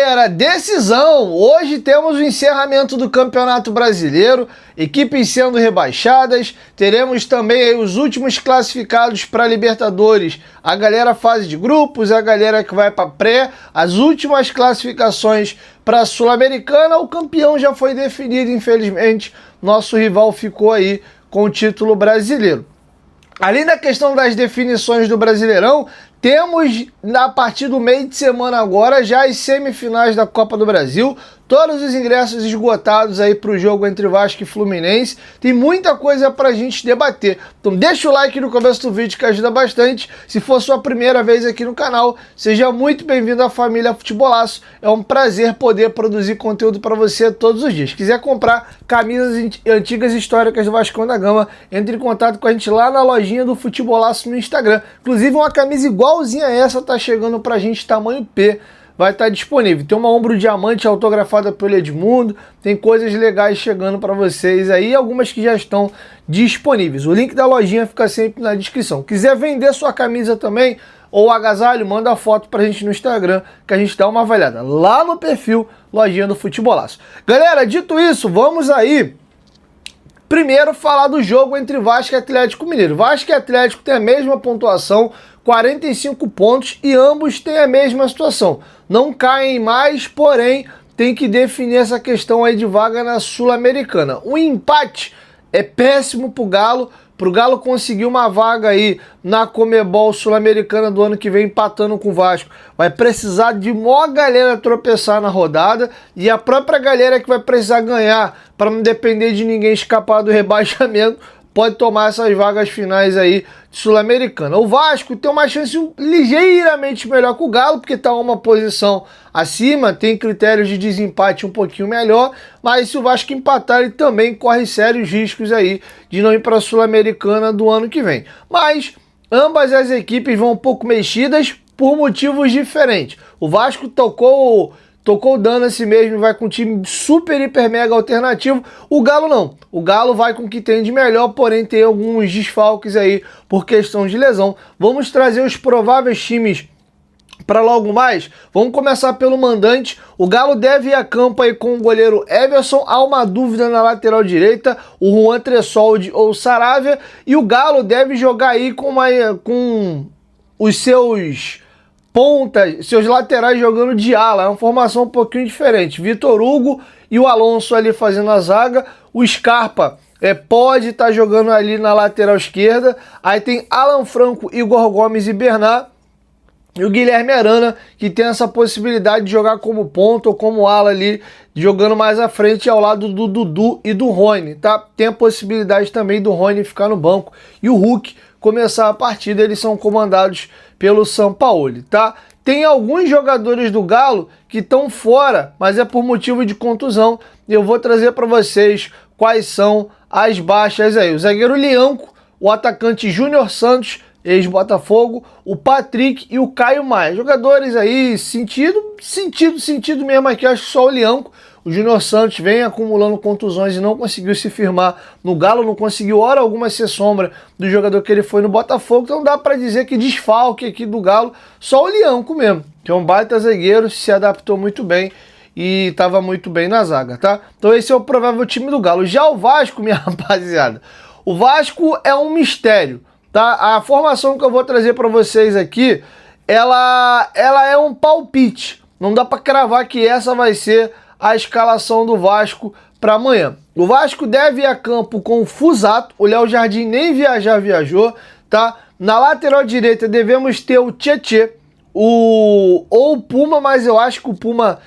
galera, decisão! Hoje temos o encerramento do Campeonato Brasileiro, equipes sendo rebaixadas, teremos também aí os últimos classificados para Libertadores, a galera fase de grupos, a galera que vai para pré, as últimas classificações para a Sul-Americana. O campeão já foi definido, infelizmente, nosso rival ficou aí com o título brasileiro. Além da questão das definições do Brasileirão, temos, a partir do meio de semana agora, já as semifinais da Copa do Brasil. Todos os ingressos esgotados aí para o jogo entre Vasco e Fluminense. Tem muita coisa para a gente debater. Então deixa o like no começo do vídeo que ajuda bastante. Se for sua primeira vez aqui no canal, seja muito bem-vindo à família Futebolaço. É um prazer poder produzir conteúdo para você todos os dias. Se quiser comprar camisas antigas históricas do Vascão da Gama, entre em contato com a gente lá na lojinha do Futebolaço no Instagram. Inclusive uma camisa igualzinha a essa tá chegando pra gente, tamanho P. Vai estar disponível. Tem uma ombro diamante autografada pelo Edmundo, tem coisas legais chegando para vocês aí, algumas que já estão disponíveis. O link da lojinha fica sempre na descrição. Quiser vender sua camisa também, ou agasalho, manda a foto pra gente no Instagram, que a gente dá uma avaliada lá no perfil Lojinha do Futebolaço. Galera, dito isso, vamos aí primeiro falar do jogo entre Vasco e Atlético Mineiro. Vasco e Atlético têm a mesma pontuação, 45 pontos, e ambos têm a mesma situação. Não caem mais, porém, tem que definir essa questão aí de vaga na Sul-Americana. O empate é péssimo pro Galo conseguir uma vaga aí na Comebol Sul-Americana do ano que vem, empatando com o Vasco. Vai precisar de maior galera tropeçar na rodada, e a própria galera que vai precisar ganhar para não depender de ninguém escapar do rebaixamento pode tomar essas vagas finais aí de Sul-Americana. O Vasco tem uma chance ligeiramente melhor que o Galo, porque está uma posição acima, tem critérios de desempate um pouquinho melhor, mas se o Vasco empatar, ele também corre sérios riscos aí de não ir para a Sul-Americana do ano que vem. Mas ambas as equipes vão um pouco mexidas por motivos diferentes. O Vasco tocou dano esse mesmo, vai com um time super, hiper, mega alternativo. O Galo não. O Galo vai com o que tem de melhor, porém tem alguns desfalques aí por questão de lesão. Vamos trazer os prováveis times para logo mais. Vamos começar pelo mandante. O Galo deve ir a campo aí com o goleiro Everson. Há uma dúvida na lateral direita, o Juan Tressoldi ou Saravia. E o Galo deve jogar aí com os seus pontas, seus laterais jogando de ala. É uma formação um pouquinho diferente. Vitor Hugo e o Alonso ali fazendo a zaga. O Scarpa pode estar jogando ali na lateral esquerda. Aí tem Alan Franco, Igor Gomes e Bernard. E o Guilherme Arana, que tem essa possibilidade de jogar como ponta ou como ala ali, jogando mais à frente ao lado do Dudu e do Rony, tá? Tem a possibilidade também do Rony ficar no banco e o Hulk começar a partida. Eles são comandados pelo Sampaoli, tá? Tem alguns jogadores do Galo que estão fora, mas é por motivo de contusão. E eu vou trazer para vocês quais são as baixas aí. O zagueiro Lianco, o atacante Júnior Santos, ex-Botafogo, o Patrick e o Caio Maia. Jogadores aí, sentido mesmo aqui, acho que só o Lianco. O Júnior Santos vem acumulando contusões e não conseguiu se firmar no Galo, não conseguiu hora alguma ser sombra do jogador que ele foi no Botafogo, então dá para dizer que desfalque aqui do Galo, só o Lianco mesmo, que é um baita zagueiro, se adaptou muito bem e estava muito bem na zaga, tá? Então esse é o provável time do Galo. Já o Vasco, minha rapaziada, o Vasco é um mistério. Tá? A formação que eu vou trazer para vocês aqui, ela é um palpite. Não dá para cravar que essa vai ser a escalação do Vasco para amanhã. O Vasco deve ir a campo com o Fusato. O Léo Jardim nem viajou, tá? Na lateral direita devemos ter o Tietê, ou o Puma, mas eu acho que o Puma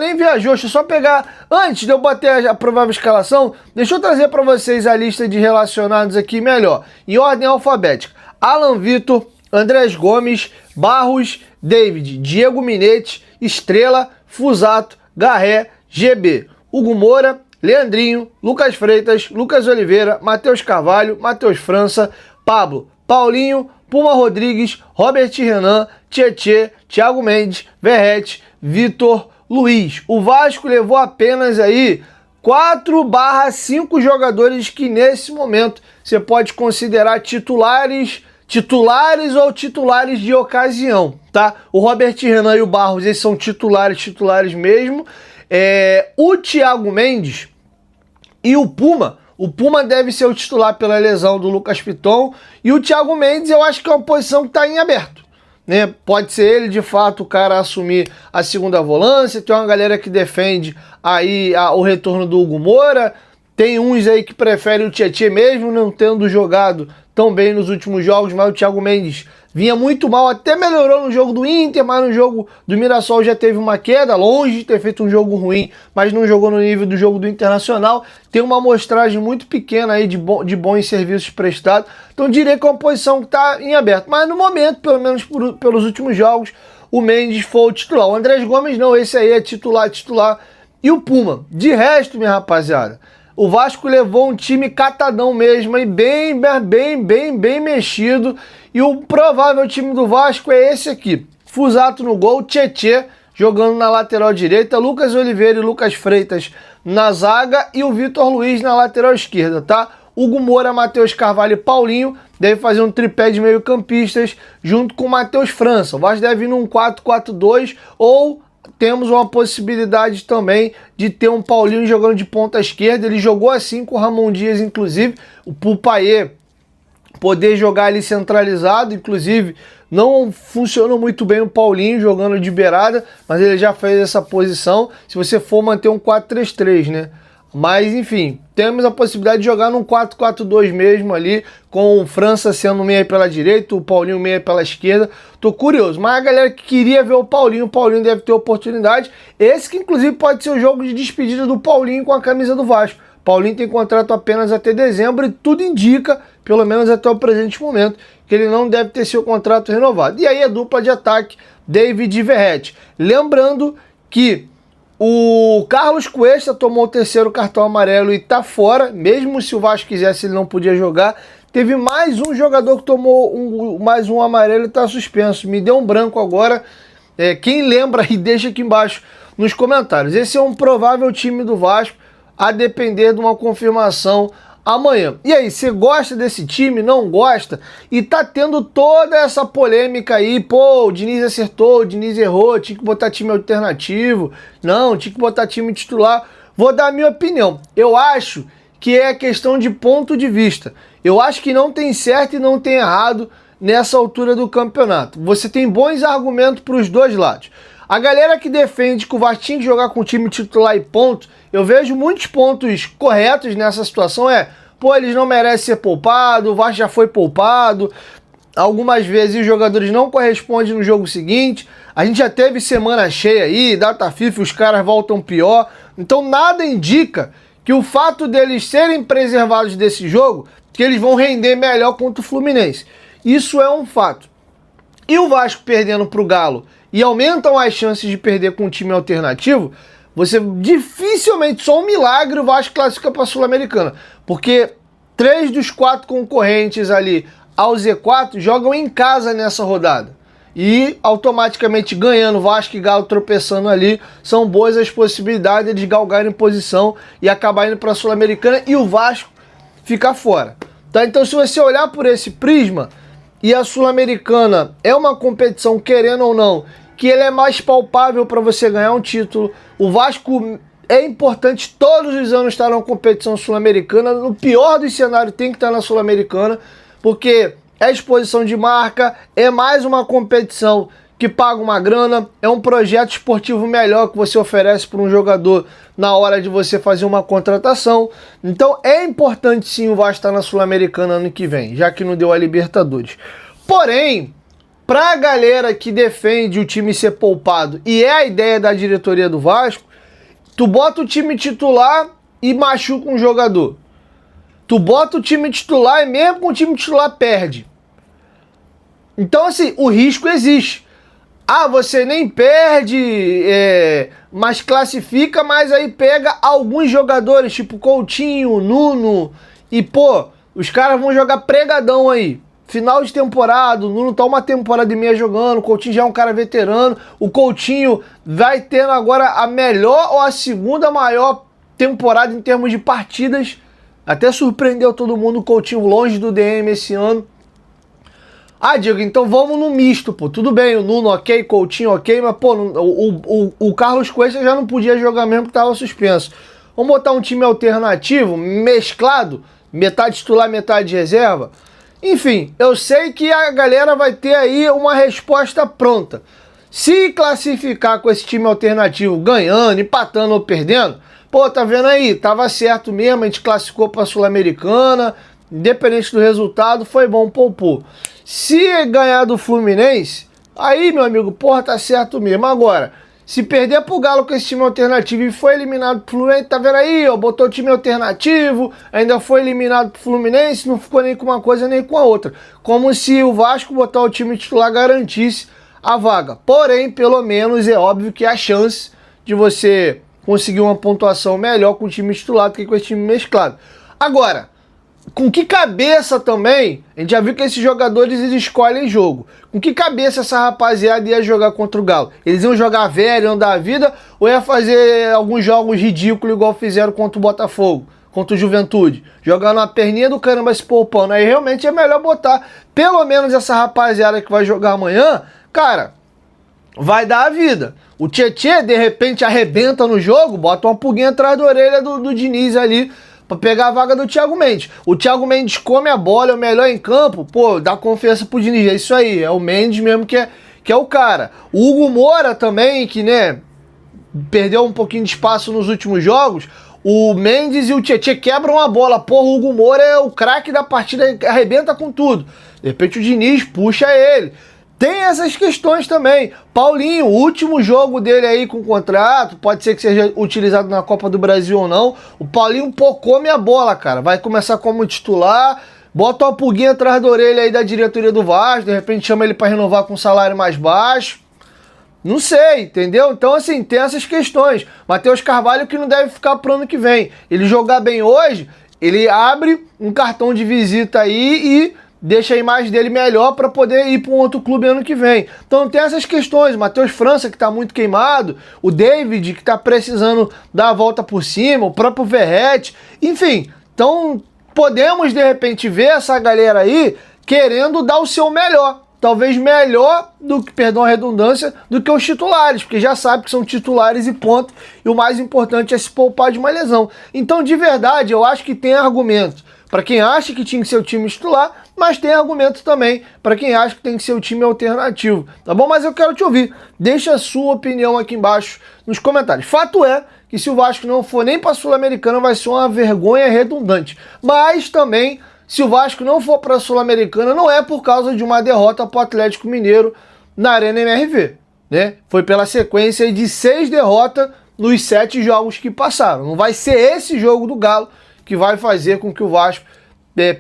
nem viajou. Deixa eu só pegar, antes de eu bater a provável escalação, deixa eu trazer para vocês a lista de relacionados aqui melhor, em ordem alfabética. Alan Vitor, Andrés Gomes, Barros, David, Diego Minete, Estrela, Fusato, Garré, GB, Hugo Moura, Leandrinho, Lucas Freitas, Lucas Oliveira, Matheus Carvalho, Matheus França, Pablo, Paulinho, Puma Rodrigues, Robert Renan, Tietê, Thiago Mendes, Verrete, Vitor, Luiz. O Vasco levou apenas aí 4/5 jogadores que nesse momento você pode considerar titulares titulares ou titulares de ocasião, tá? O Robert Renan e o Barros, eles são titulares mesmo. O Thiago Mendes e o Puma deve ser o titular pela lesão do Lucas Piton, e o Thiago Mendes eu acho que é uma posição que está em aberto, né? Pode ser ele, de fato, o cara a assumir a segunda volância. Tem uma galera que defende aí o retorno do Hugo Moura, tem uns aí que preferem o Tietê mesmo, não tendo jogado tão bem nos últimos jogos, mas o Thiago Mendes vinha muito mal, até melhorou no jogo do Inter, mas no jogo do Mirassol já teve uma queda, longe de ter feito um jogo ruim, mas não jogou no nível do jogo do Internacional. Tem uma amostragem muito pequena aí de bons serviços prestados, então diria que é uma posição que está em aberto. Mas no momento, pelo menos pelos últimos jogos, o Mendes foi o titular. O Andrés Gomes não, esse aí é titular. E o Puma, de resto, minha rapaziada, o Vasco levou um time catadão mesmo, e bem mexido. E o provável time do Vasco é esse aqui. Fusato no gol, Tietê jogando na lateral direita, Lucas Oliveira e Lucas Freitas na zaga e o Vitor Luiz na lateral esquerda, tá? Hugo Moura, Matheus Carvalho e Paulinho deve fazer um tripé de meio campistas junto com o Matheus França. O Vasco deve ir num 4-4-2 ou temos uma possibilidade também de ter um Paulinho jogando de ponta esquerda. Ele jogou assim com o Ramon Dias, inclusive. O Pupayê poder jogar ali centralizado, inclusive não funcionou muito bem o Paulinho jogando de beirada, mas ele já fez essa posição, se você for manter um 4-3-3, né? Mas enfim, temos a possibilidade de jogar num 4-4-2 mesmo ali, com o França sendo meia pela direita, o Paulinho meia pela esquerda. Tô curioso, mas a galera que queria ver o Paulinho deve ter oportunidade. Esse que inclusive pode ser o jogo de despedida do Paulinho com a camisa do Vasco. Paulinho tem contrato apenas até dezembro e tudo indica, pelo menos até o presente momento, que ele não deve ter seu contrato renovado. E aí a dupla de ataque, David e Verratti. Lembrando que o Carlos Cuesta tomou o terceiro cartão amarelo e tá fora, mesmo se o Vasco quisesse ele não podia jogar. Teve mais um jogador que tomou mais um amarelo e tá suspenso. Me deu um branco agora. Quem lembra aí, deixa aqui embaixo nos comentários. Esse é um provável time do Vasco, a depender de uma confirmação amanhã. E aí, você gosta desse time? Não gosta? E tá tendo toda essa polêmica aí, pô, o Diniz acertou, o Diniz errou, tinha que botar time alternativo, não, tinha que botar time titular. Vou dar a minha opinião. Eu acho que é questão de ponto de vista. Eu acho que não tem certo e não tem errado nessa altura do campeonato. Você tem bons argumentos para os dois lados. A galera que defende que o Vasco tinha que jogar com o time titular e ponto, eu vejo muitos pontos corretos nessa situação. Pô, eles não merecem ser poupados, o Vasco já foi poupado, algumas vezes os jogadores não correspondem no jogo seguinte, a gente já teve semana cheia aí, data FIFA, os caras voltam pior, então nada indica que o fato deles serem preservados desse jogo, que eles vão render melhor contra o Fluminense. Isso é um fato. E o Vasco perdendo para o Galo e aumentam as chances de perder com um time alternativo, você dificilmente, só um milagre, o Vasco classifica para a Sul-Americana. Porque 3 dos 4 concorrentes ali ao Z4 jogam em casa nessa rodada. E automaticamente ganhando, Vasco e Galo tropeçando ali, são boas as possibilidades de galgarem posição e acabar indo para a Sul-Americana e o Vasco ficar fora. Tá? Então, se você olhar por esse prisma, e a Sul-Americana é uma competição, querendo ou não, que ele é mais palpável para você ganhar um título. O Vasco é importante todos os anos estar na competição sul-americana. No pior dos cenários tem que estar na Sul-Americana, porque é exposição de marca, é mais uma competição que paga uma grana, é um projeto esportivo melhor que você oferece para um jogador na hora de você fazer uma contratação. Então é importante sim o Vasco estar na Sul-Americana ano que vem, já que não deu a Libertadores. Porém, pra galera que defende o time ser poupado, e é a ideia da diretoria do Vasco, tu bota o time titular e machuca um jogador. Tu bota o time titular e mesmo com o time titular perde. Então assim, o risco existe. Você nem perde, mas classifica, mas aí pega alguns jogadores, tipo Coutinho, Nuno, e pô, os caras vão jogar pregadão aí. Final de temporada, o Nuno tá uma temporada e meia jogando, o Coutinho já é um cara veterano, o Coutinho vai tendo agora a melhor ou a segunda maior temporada em termos de partidas, até surpreendeu todo mundo o Coutinho longe do DM esse ano. Ah, Diego, então vamos no misto, pô. Tudo bem, o Nuno ok, Coutinho ok, mas, pô, o Carlos Cuesta já não podia jogar mesmo porque tava suspenso. Vamos botar um time alternativo, mesclado, metade titular, metade reserva? Enfim, eu sei que a galera vai ter aí uma resposta pronta. Se classificar com esse time alternativo ganhando, empatando ou perdendo, pô, tá vendo aí? Tava certo mesmo, a gente classificou pra Sul-Americana, independente do resultado, foi bom poupou. Se ganhar do Fluminense, aí, meu amigo, porra, tá certo mesmo. Agora, se perder pro Galo com esse time alternativo e foi eliminado pro Fluminense, tá vendo aí, ó, botou o time alternativo, ainda foi eliminado pro Fluminense, não ficou nem com uma coisa nem com a outra. Como se o Vasco botar o time titular garantisse a vaga. Porém, pelo menos é óbvio que há chance de você conseguir uma pontuação melhor com o time titular do que com esse time mesclado. Agora, com que cabeça também, a gente já viu que esses jogadores eles escolhem jogo. Com que cabeça essa rapaziada ia jogar contra o Galo? Eles iam jogar velho, iam dar a vida, ou ia fazer alguns jogos ridículos igual fizeram contra o Botafogo, contra o Juventude? Jogando a perninha do caramba se poupando. Aí realmente é melhor botar pelo menos essa rapaziada que vai jogar amanhã, cara, vai dar a vida. O Tietê, de repente, arrebenta no jogo, bota uma pulguinha atrás da orelha do Diniz ali, pra pegar a vaga do Thiago Mendes. O Thiago Mendes come a bola, é o melhor em campo, pô, dá confiança pro Diniz. É isso aí, é o Mendes mesmo que é o cara. O Hugo Moura também, que, né, perdeu um pouquinho de espaço nos últimos jogos. O Mendes e o Tietê quebram a bola. Porra, o Hugo Moura é o craque da partida, arrebenta com tudo. De repente o Diniz puxa ele. Tem essas questões também. Paulinho, o último jogo dele aí com contrato, pode ser que seja utilizado na Copa do Brasil ou não. O Paulinho, pô, come a bola, cara. Vai começar como titular, bota uma pulguinha atrás da orelha aí da diretoria do Vasco, de repente chama ele para renovar com um salário mais baixo. Não sei, entendeu? Então, assim, tem essas questões. Matheus Carvalho que não deve ficar pro ano que vem. Ele jogar bem hoje, ele abre um cartão de visita aí e deixa a imagem dele melhor para poder ir para um outro clube ano que vem. Então tem essas questões. Matheus França, que está muito queimado, o David, que está precisando dar a volta por cima, o próprio Verratti, enfim. Então podemos, de repente, ver essa galera aí querendo dar o seu melhor. Talvez melhor do que, perdão a redundância, do que os titulares, porque já sabe que são titulares e ponto. E o mais importante é se poupar de uma lesão. Então, de verdade, eu acho que tem argumento para quem acha que tinha que ser o time titular, mas tem argumento também para quem acha que tem que ser o time alternativo, tá bom? Mas eu quero te ouvir. Deixa a sua opinião aqui embaixo nos comentários. Fato é que se o Vasco não for nem para a Sul-Americana, vai ser uma vergonha redundante. Mas também, se o Vasco não for para a Sul-Americana, não é por causa de uma derrota para o Atlético Mineiro na Arena MRV, né? Foi pela sequência de 6 derrotas nos 7 jogos que passaram. Não vai ser esse jogo do Galo que vai fazer com que o Vasco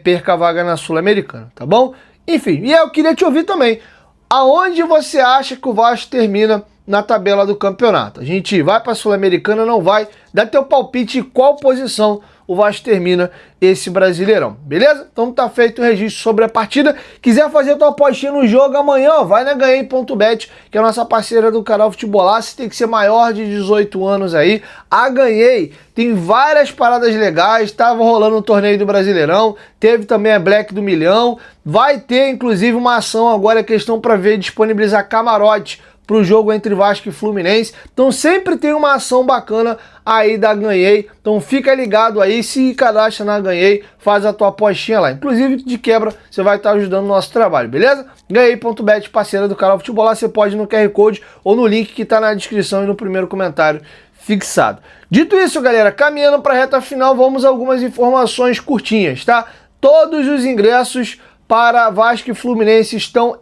perca a vaga na Sul-Americana, tá bom? Enfim, e eu queria te ouvir também. Aonde você acha que o Vasco termina na tabela do campeonato? A gente vai para a Sul-Americana, não vai? Dá teu palpite em qual posição o Vasco termina esse Brasileirão, beleza? Então tá feito o registro sobre a partida. Quiser fazer tua apostinha no jogo amanhã, ó, vai na Ganhei.bet, que é a nossa parceira do canal Futebolaço, tem que ser maior de 18 anos aí. A Ganhei tem várias paradas legais, tava rolando o torneio do Brasileirão, teve também a Black do Milhão, vai ter inclusive uma ação agora, questão para ver, disponibilizar camarote para o jogo entre Vasco e Fluminense. Então sempre tem uma ação bacana aí da Ganhei. Então fica ligado aí, se cadastra na Ganhei, faz a tua apostinha lá. Inclusive, de quebra, você vai estar ajudando o nosso trabalho, beleza? Ganhei.bet, parceira do canal Futebol, lá você pode ir no QR Code ou no link que está na descrição e no primeiro comentário fixado. Dito isso, galera, caminhando para a reta final, vamos a algumas informações curtinhas, tá? Todos os ingressos para Vasco e Fluminense estão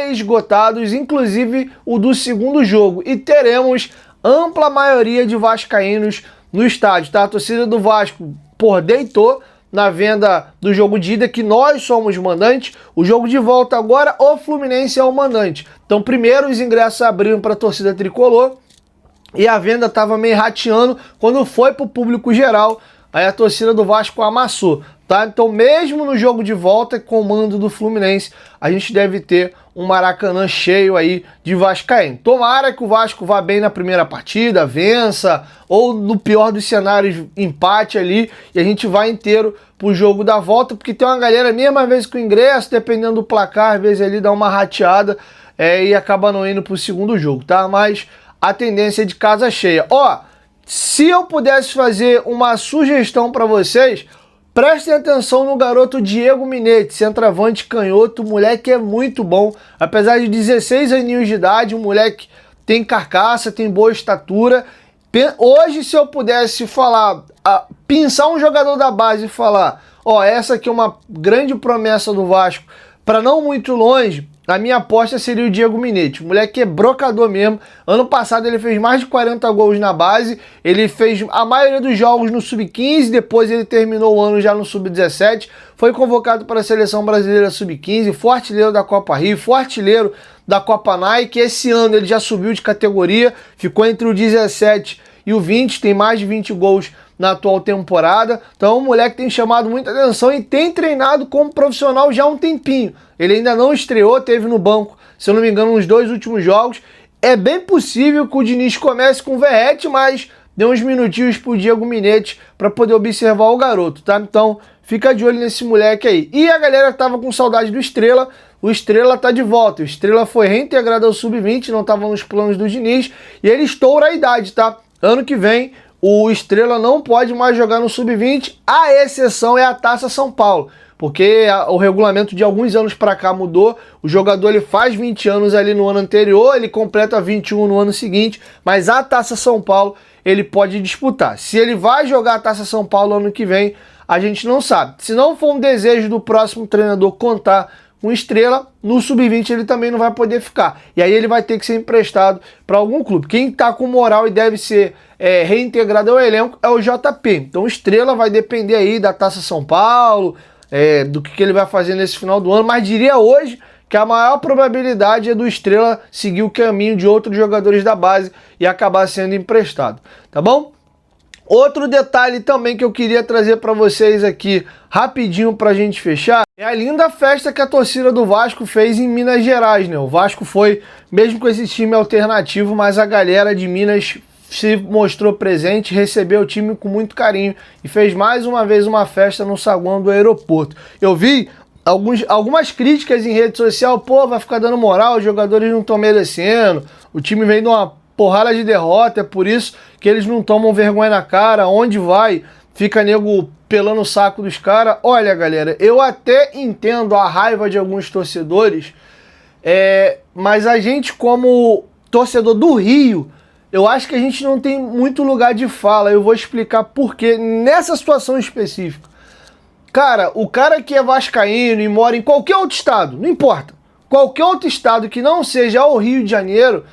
esgotados, inclusive o do segundo jogo. E teremos ampla maioria de vascaínos no estádio, tá? A torcida do Vasco, deitou na venda do jogo de ida, que nós somos mandante. O jogo de volta agora, o Fluminense é o mandante. Então, primeiro os ingressos abriram para a torcida tricolor e a venda estava meio rateando. Quando foi para o público geral, aí a torcida do Vasco amassou, tá? Então mesmo no jogo de volta, comando do Fluminense, a gente deve ter um Maracanã cheio aí de vascaíno. Tomara que o Vasco vá bem na primeira partida, vença, ou no pior dos cenários, empate ali, e a gente vai inteiro pro jogo da volta, porque tem uma galera, mesmo às vezes com o ingresso, dependendo do placar, às vezes ali dá uma rateada e acaba não indo pro segundo jogo, tá? Mas a tendência é de casa cheia. Ó, se eu pudesse fazer uma sugestão para vocês, prestem atenção no garoto Diego Minetti, centroavante canhoto, o moleque é muito bom, apesar de 16 aninhos de idade, o moleque tem carcaça, tem boa estatura. Hoje, se eu pudesse falar, pinçar um jogador da base e falar, ó, essa aqui é uma grande promessa do Vasco, para não muito longe, a minha aposta seria o Diego Minetti. O moleque é brocador mesmo. Ano passado ele fez mais de 40 gols na base. Ele fez a maioria dos jogos no Sub-15. Depois ele terminou o ano já no Sub-17. Foi convocado para a Seleção Brasileira Sub-15. Foi artilheiro da Copa Rio. Foi artilheiro da Copa Nike. Esse ano ele já subiu de categoria. Ficou entre o 17 e o 20. Tem mais de 20 gols na atual temporada. Então o moleque tem chamado muita atenção e tem treinado como profissional já há um tempinho. Ele ainda não estreou, teve no banco, se eu não me engano, nos 2 últimos jogos. É bem possível que o Diniz comece com o Verratti, mas dê uns minutinhos pro Diego Minetti para poder observar o garoto, tá? Então fica de olho nesse moleque aí. E a galera tava com saudade do Estrela. O Estrela tá de volta. O Estrela foi reintegrado ao Sub-20, não tava nos planos do Diniz. E ele estoura a idade, tá? Ano que vem o Estrela não pode mais jogar no Sub-20, a exceção é a Taça São Paulo, porque o regulamento de alguns anos para cá mudou, o jogador ele faz 20 anos ali no ano anterior, ele completa 21 no ano seguinte, mas a Taça São Paulo ele pode disputar. Se ele vai jogar a Taça São Paulo ano que vem, a gente não sabe. Se não for um desejo do próximo treinador contar com Estrela, no Sub-20 ele também não vai poder ficar. E aí ele vai ter que ser emprestado para algum clube. Quem está com moral e deve ser reintegrado ao elenco é o JP. Então o Estrela vai depender aí da Taça São Paulo, do que ele vai fazer nesse final do ano. Mas diria hoje que a maior probabilidade é do Estrela seguir o caminho de outros jogadores da base e acabar sendo emprestado. Tá bom? Outro detalhe também que eu queria trazer para vocês aqui, rapidinho para a gente fechar, é a linda festa que a torcida do Vasco fez em Minas Gerais, né? O Vasco foi, mesmo com esse time alternativo, mas a galera de Minas se mostrou presente, recebeu o time com muito carinho e fez mais uma vez uma festa no saguão do aeroporto. Eu vi algumas críticas em rede social, pô, vai ficar dando moral, os jogadores não estão merecendo, o time vem de uma porrada de derrota, é por isso que eles não tomam vergonha na cara, onde vai, fica nego pelando o saco dos caras. Olha, galera, eu até entendo a raiva de alguns torcedores, mas a gente como torcedor do Rio, eu acho que a gente não tem muito lugar de fala. Eu vou explicar por quê nessa situação específica. Cara, o cara que é vascaíno e mora em qualquer outro estado, não importa, qualquer outro estado que não seja o Rio de Janeiro,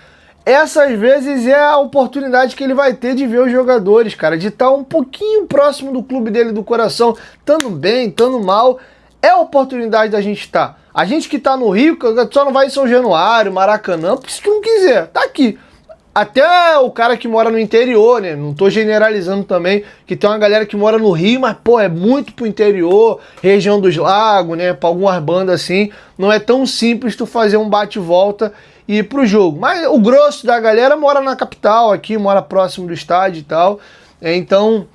essas vezes é a oportunidade que ele vai ter de ver os jogadores, cara, de estar um pouquinho próximo do clube dele, do coração, estando bem, estando mal, é a oportunidade da gente estar. A gente que está no Rio, só não vai em São Januário, Maracanã, porque se tu não quiser, tá aqui. Até o cara que mora no interior, né? Não tô generalizando também, que tem uma galera que mora no Rio, mas, pô, é muito pro interior, região dos lagos, né? Pra algumas bandas assim, não é tão simples tu fazer um bate-volta e ir pro jogo. Mas o grosso da galera mora na capital aqui, mora próximo do estádio e tal. Então,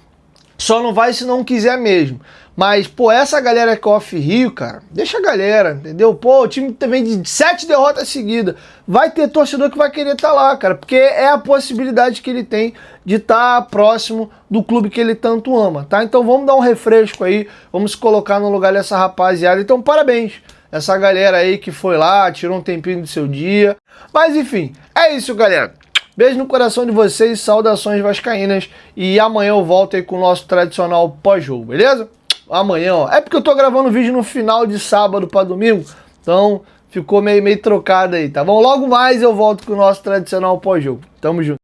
só não vai se não quiser mesmo. Mas, pô, essa galera que é off-Rio, cara, deixa a galera, entendeu? Pô, o time também de 7 derrotas seguidas. Vai ter torcedor que vai querer estar lá, cara, porque é a possibilidade que ele tem de estar próximo do clube que ele tanto ama, tá? Então vamos dar um refresco aí, vamos se colocar no lugar dessa rapaziada. Então, parabéns essa galera aí que foi lá, tirou um tempinho do seu dia. Mas, enfim, é isso, galera. Beijo no coração de vocês, saudações vascaínas. E amanhã eu volto aí com o nosso tradicional pós-jogo, beleza? Amanhã, ó. É porque eu tô gravando o vídeo no final de sábado para domingo, então ficou meio trocado aí, tá bom? Logo mais eu volto com o nosso tradicional pós-jogo. Tamo junto.